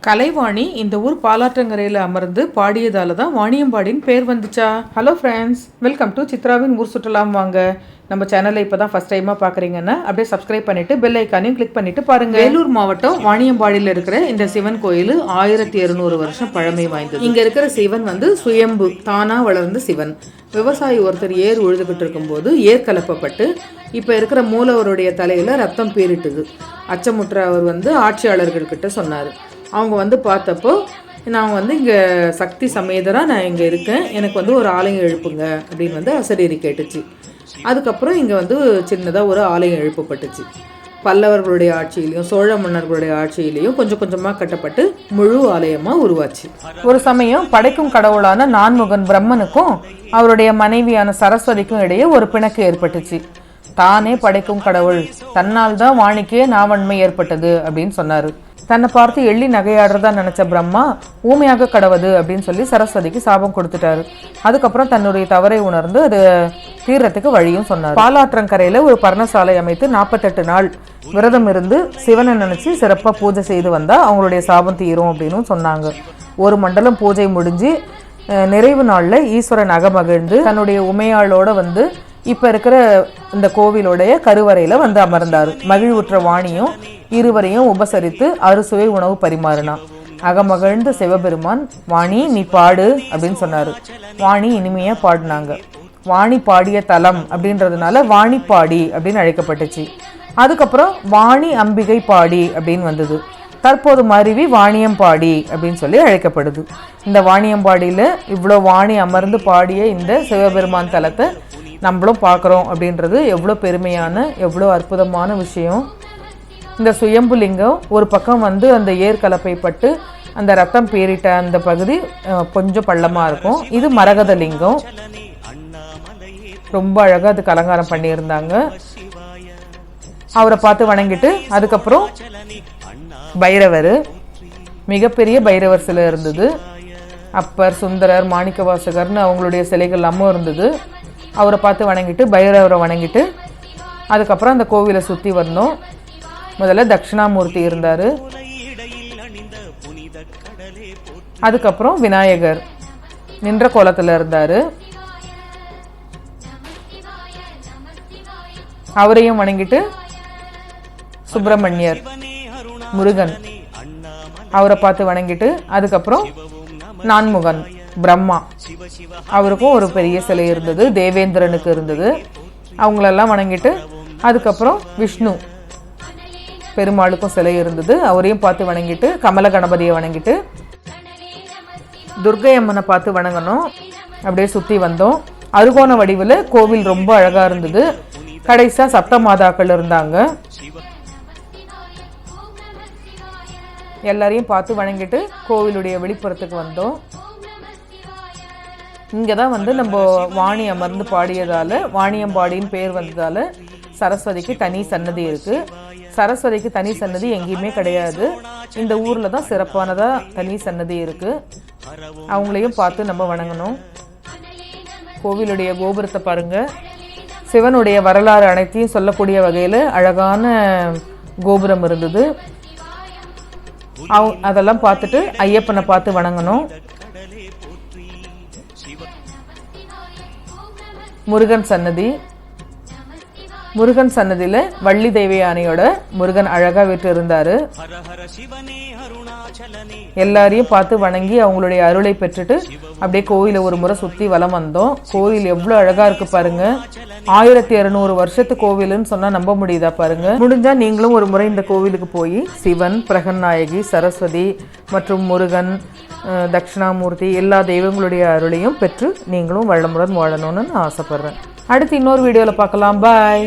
கலைவாணி இந்த ஊர் பாலாற்றங்கரையில் அமர்ந்து பாடியதால தான் வாணியம்பாடின்னு பேர் வந்துச்சா? ஹலோ ஃப்ரெண்ட்ஸ், வெல்கம் டு சித்ராவின் ஊர் சுற்றலாம் வாங்க. நம்ம சேனலை இப்போ தான் ஃபஸ்ட் டைமாக பார்க்குறீங்கன்னா அப்படியே சப்ஸ்கிரைப் பண்ணிவிட்டு பெல் ஐக்கானையும் கிளிக் பண்ணிவிட்டு பாருங்கள். வேலூர் மாவட்டம் வாணியம்பாடியில் இருக்கிற இந்த சிவன் கோயில் 1200 வருஷம் பழமை வாய்ந்தது. இங்கே இருக்கிற சிவன் சுயம்பு தானாக வளர்ந்த சிவன். விவசாயி ஒருத்தர் ஏர் உழுதுகிட்டு இருக்கும்போது ஏர் கலப்பப்பட்டு இப்போ இருக்கிற மூலவருடைய தலையில் ரத்தம் பீரிட்டுது. அச்சமுற்ற அவர் ஆட்சியாளர்கள்கிட்ட சொன்னார். அவங்க பார்த்தப்போ நான் இங்கே சக்தி சமேதராக நான் இங்கே இருக்கேன், எனக்கு ஒரு ஆலயம் எழுப்புங்க அப்படின்னு அசரீரி கேட்டுச்சு. அதுக்கப்புறம் இங்கே சின்னதாக ஒரு ஆலயம் எழுப்பப்பட்டுச்சு. பல்லவர்களுடைய ஆட்சியிலையும் சோழ மன்னர்களுடைய ஆட்சியிலையும் கொஞ்சம் கொஞ்சமாக கட்டப்பட்டு முழு ஆலயமாக உருவாச்சு. ஒரு சமயம் படைக்கும் கடவுளான நான்முகன் பிரம்மனுக்கும் அவருடைய மனைவியான சரஸ்வதிக்கும் இடையே ஒரு பிணக்கு ஏற்பட்டுச்சு. தானே படைக்கும் கடவுள், தன்னால் தான் வாணிக்கே நாவன்மை ஏற்பட்டது அப்படின்னு சொன்னார். தன்னை பார்த்து எள்ளி நகையாடுறதா நினச்ச பிரம்மா ஊமையாக கடவுது அப்படின்னு சொல்லி சரஸ்வதிக்கு சாபம் கொடுத்துட்டாரு. அதுக்கப்புறம் தன்னுடைய தவறை உணர்ந்து அது தீர்றதுக்கு வழியும் சொன்னார். பாலாற்றங்கரையில் ஒரு பர்ணசாலை அமைத்து 48 நாள் விரதம் இருந்து சிவனை நினச்சி சிறப்பாக பூஜை செய்து வந்தால் அவங்களுடைய சாபம் தீரும் அப்படின்னு சொன்னாங்க. ஒரு மண்டலம் பூஜை முடிஞ்சு நிறைவு நாளில் ஈஸ்வரன் அகமகிழ்ந்து தன்னுடைய உமையாளோட இப்போ இருக்கிற இந்த கோவிலுடைய கருவறையில் அமர்ந்தார். மகிழ்வுற்ற வாணியும் இருவரையும் உபசரித்து அறுசுவை உணவு பரிமாறினான். அகமகிழ்ந்த சிவபெருமான், வாணி நீ பாடு அப்படின்னு சொன்னார். வாணி இனிமையாக பாடினாங்க. வாணி பாடிய தலம் அப்படின்றதுனால வாணிப்பாடி அப்படின்னு அழைக்கப்பட்டுச்சு. அதுக்கப்புறம் வாணி அம்பிகை பாடி அப்படின்னு வந்தது. தற்போது மருவி வாணியம்பாடி அப்படின்னு சொல்லி அழைக்கப்படுது. இந்த வாணியம்பாடியில் இவ்வளோ வாணி அமர்ந்து பாடிய இந்த சிவபெருமான் தலத்தை நம்மளும் பார்க்குறோம் அப்படின்றது எவ்வளோ பெருமையான எவ்வளோ அற்புதமான விஷயம். இந்த சுயம்பு லிங்கம் ஒரு பக்கம் அந்த ஏர் கலப்பைப்பட்டு அந்த ரத்தம் பேரிட்ட அந்த பகுதி கொஞ்சம் பள்ளமாக இருக்கும். இது மரகத லிங்கம், ரொம்ப அழகாக அதுக்கு அலங்காரம் பண்ணியிருந்தாங்க. அவரை பார்த்து வணங்கிட்டு அதுக்கப்புறம் பைரவர், மிகப்பெரிய பைரவர் சிலை இருந்தது. அப்பர், சுந்தரர், மாணிக்கவாசகர்னு அவங்களுடைய சிலைகள் எல்லாமும் இருந்தது. அவரை பார்த்து வணங்கிட்டு பைரவரை வணங்கிட்டு அதுக்கப்புறம் அந்த கோவிலை சுற்றி வரணும். முதல்ல தட்சிணாமூர்த்தி இருந்தார். அதுக்கப்புறம் விநாயகர் நின்ற கோலத்தில் இருந்தார். அவரையும் வணங்கிட்டு சுப்பிரமணியர், முருகன் அவரை பார்த்து வணங்கிட்டு அதுக்கப்புறம் நான்முகன் பிரம்மா, அவருக்கும் ஒரு பெரிய சிலை இருந்தது. தேவேந்திரனுக்கு இருந்தது. அவங்களெல்லாம் வணங்கிட்டு அதுக்கப்புறம் விஷ்ணு பெருமாளுக்கும் சிலை இருந்தது. அவரையும் பார்த்து வணங்கிட்டு கமல கணபதியை வணங்கிட்டு துர்க்கை அம்மனை பார்த்து வணங்கணும். அப்படியே சுற்றி வந்தோம். அருகோண வடிவில் கோவில் ரொம்ப அழகாக இருந்தது. கடைசியாக சப்த மாதாக்கள் இருந்தாங்க. எல்லாரையும் பார்த்து வணங்கிட்டு கோவிலுடைய வெளிப்புறத்துக்கு வந்தோம். இங்கே தான் நம்ம வாணி அமர்ந்து பாடியதால் வாணியம்பாடின்னு பேர் வந்ததால் சரஸ்வதிக்கு தனி சன்னதி இருக்குது. சரஸ்வதிக்கு தனி சன்னதி எங்கேயுமே கிடையாது. இந்த ஊரில் தான் சிறப்பானதாக தனி சன்னதி இருக்குது. அவங்களையும் பார்த்து நம்ம வணங்கணும். கோவிலுடைய கோபுரத்தை பாருங்கள். சிவனுடைய வரலாறு அனைத்தையும் சொல்லக்கூடிய வகையில் அழகான கோபுரம் இருந்தது. அதெல்லாம் பார்த்துட்டு ஐயப்பனை பார்த்து வணங்கணும். முருகன் சன்னதி, முருகன் சன்னதியில் வள்ளி தெய்வ யானையோட முருகன் அழகா வீட்டு இருந்தாரு. எல்லாரையும் பார்த்து வணங்கி அவங்களுடைய அருளை பெற்றுட்டு அப்படியே கோயிலை ஒரு முறை சுற்றி வலம் வந்தோம். கோயில் எவ்வளோ அழகா இருக்கு பாருங்க. 1200 வருஷத்து கோவில்னு சொன்னா நம்ப முடியுதா பாருங்க. முடிஞ்சா நீங்களும் ஒரு முறை இந்த கோவிலுக்கு போய் சிவன், பிரகன்நாயகி, சரஸ்வதி மற்றும் முருகன், தட்சிணாமூர்த்தி எல்லா தெய்வங்களுடைய அருளையும் பெற்று நீங்களும் வளமுடன் வாழணும்னு நான் ஆசைப்படுறேன். அடுத்து இன்னொரு வீடியோவில் பார்க்கலாம். பாய்.